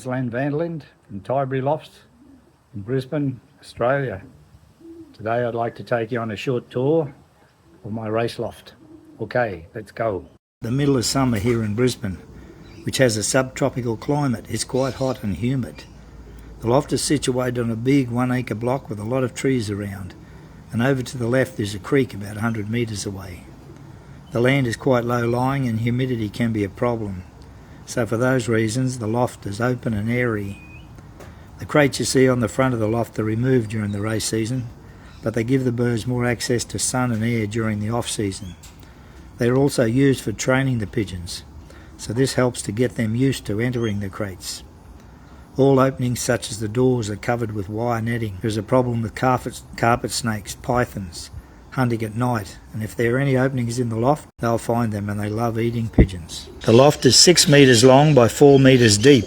Queensland Vanderland and Tyberry Lofts in Brisbane, Australia. Today I'd like to take you on a short tour of my race loft. Okay, let's go. The middle of summer here in Brisbane, which has a subtropical climate, is quite hot and humid. The loft is situated on a big 1 acre block with a lot of trees around, and over to the left there's a creek about 100 metres away. The land is quite low lying and humidity can be a problem. So for those reasons, the loft is open and airy. The crates you see on the front of the loft are removed during the race season, but they give the birds more access to sun and air during the off-season. They are also used for training the pigeons, so this helps to get them used to entering the crates. All openings such as the doors are covered with wire netting. There is a problem with carpet snakes, pythons, hunting at night, and if there are any openings in the loft, they'll find them, and they love eating pigeons. The loft is 6 metres long by 4 metres deep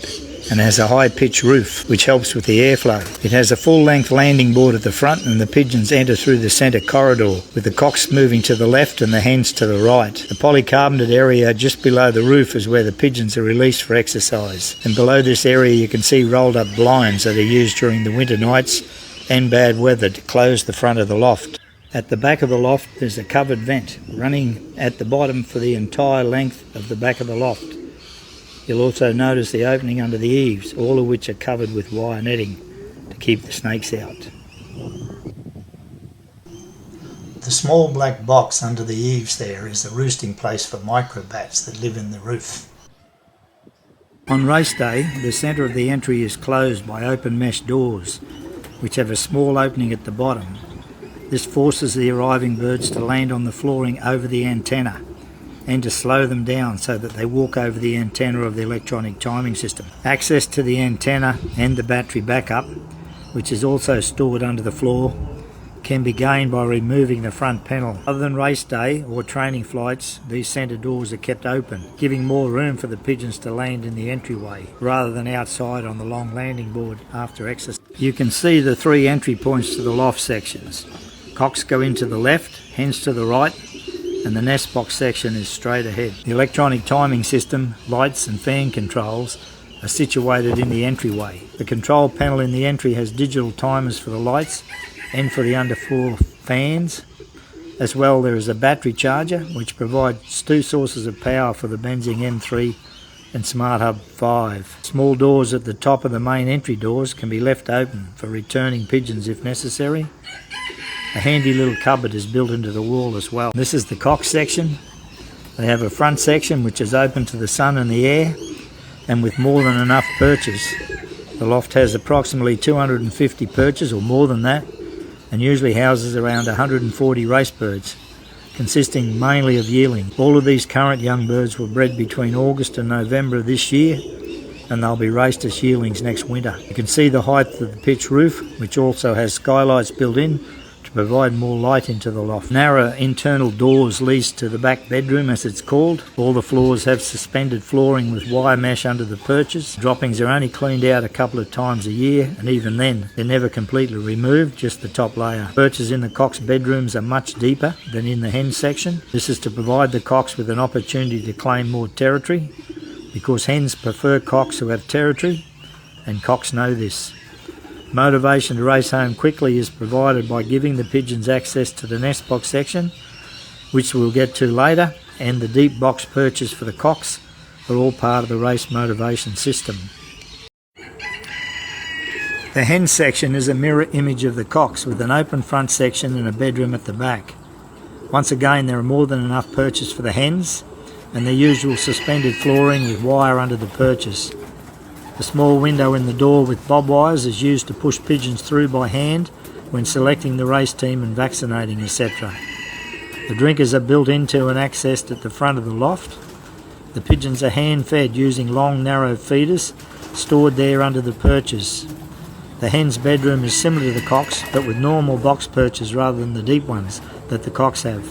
and has a high-pitched roof, which helps with the airflow. It has a full-length landing board at the front, and the pigeons enter through the centre corridor, with the cocks moving to the left and the hens to the right. The polycarbonate area just below the roof is where the pigeons are released for exercise, and below this area you can see rolled-up blinds that are used during the winter nights and bad weather to close the front of the loft. At the back of the loft there's a covered vent running at the bottom for the entire length of the back of the loft. You'll also notice the opening under the eaves, all of which are covered with wire netting to keep the snakes out. The small black box under the eaves there is the roosting place for microbats that live in the roof. On race day, the centre of the entry is closed by open mesh doors, which have a small opening at the bottom. This forces the arriving birds to land on the flooring over the antenna and to slow them down so that they walk over the antenna of the electronic timing system. Access to the antenna and the battery backup, which is also stored under the floor, can be gained by removing the front panel. Other than race day or training flights, these centre doors are kept open, giving more room for the pigeons to land in the entryway rather than outside on the long landing board after exercise. You can see the 3 entry points to the loft sections. Cocks go into the left, hens to the right, and the nest box section is straight ahead. The electronic timing system, lights and fan controls are situated in the entryway. The control panel in the entry has digital timers for the lights and for the underfloor fans. As well, there is a battery charger which provides 2 sources of power for the Benzing M3 and Smart Hub 5. Small doors at the top of the main entry doors can be left open for returning pigeons if necessary. A handy little cupboard is built into the wall as well. This is the cock section. They have a front section which is open to the sun and the air, and with more than enough perches. The loft has approximately 250 perches or more than that, and usually houses around 140 race birds, consisting mainly of yearlings. All of these current young birds were bred between August and November of this year, and they'll be raced as yearlings next winter. You can see the height of the pitch roof, which also has skylights built in to provide more light into the loft. Narrow internal doors leads to the back bedroom, as it's called. All the floors have suspended flooring with wire mesh under the perches. Droppings are only cleaned out a couple of times a year, and even then they're never completely removed, just the top layer. Perches in the cocks' bedrooms are much deeper than in the hen section. This is to provide the cocks with an opportunity to claim more territory, because hens prefer cocks who have territory, and cocks know this. Motivation to race home quickly is provided by giving the pigeons access to the nest box section, which we'll get to later, and the deep box perches for the cocks are all part of the race motivation system. The hen section is a mirror image of the cocks with an open front section and a bedroom at the back. Once again, there are more than enough perches for the hens and the usual suspended flooring with wire under the perches. The small window in the door with bob wires is used to push pigeons through by hand when selecting the race team and vaccinating, etc. The drinkers are built into and accessed at the front of the loft. The pigeons are hand-fed using long, narrow feeders stored there under the perches. The hen's bedroom is similar to the cocks, but with normal box perches rather than the deep ones that the cocks have.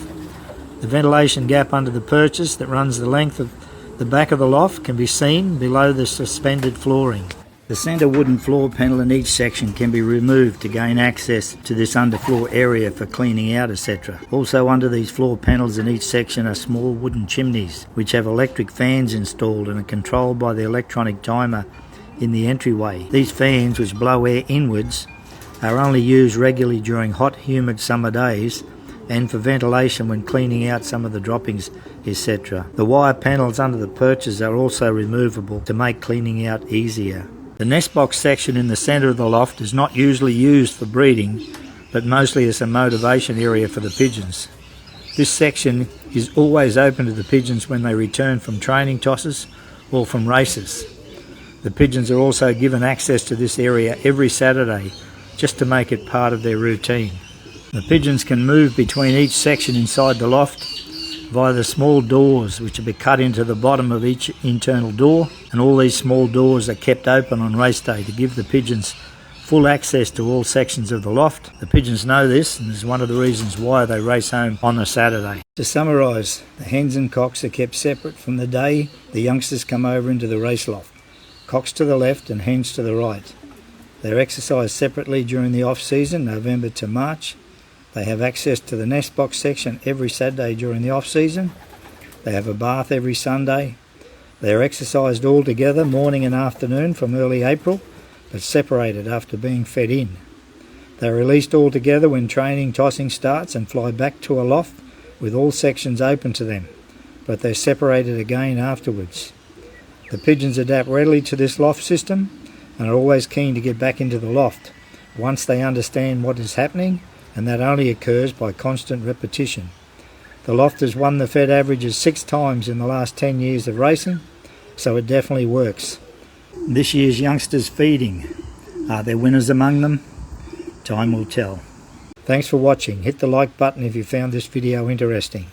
The ventilation gap under the perches that runs the length of the back of the loft can be seen below the suspended flooring. The centre wooden floor panel in each section can be removed to gain access to this underfloor area for cleaning out, etc. Also under these floor panels in each section are small wooden chimneys which have electric fans installed and are controlled by the electronic timer in the entryway. These fans, which blow air inwards, are only used regularly during hot, humid summer days and for ventilation when cleaning out some of the droppings, etc. The wire panels under the perches are also removable to make cleaning out easier. The nest box section in the centre of the loft is not usually used for breeding, but mostly as a motivation area for the pigeons. This section is always open to the pigeons when they return from training tosses or from races. The pigeons are also given access to this area every Saturday just to make it part of their routine. The pigeons can move between each section inside the loft via the small doors which are cut into the bottom of each internal door, and all these small doors are kept open on race day to give the pigeons full access to all sections of the loft. The pigeons know this, and is one of the reasons why they race home on a Saturday. To summarise, the hens and cocks are kept separate from the day the youngsters come over into the race loft. Cocks to the left and hens to the right. They're exercised separately during the off-season, November to March. They have access to the nest box section every Saturday during the off-season. They have a bath every Sunday. They are exercised all together morning and afternoon from early April, but separated after being fed in. They are released all together when training tossing starts and fly back to a loft with all sections open to them, but they're separated again afterwards. The pigeons adapt readily to this loft system and are always keen to get back into the loft once they understand what is happening, and that only occurs by constant repetition. The loft has won the Fed averages 6 times in the last 10 years of racing, so it definitely works. This year's youngsters feeding. Are there winners among them? Time will tell. Thanks for watching. Hit the like button if you found this video interesting.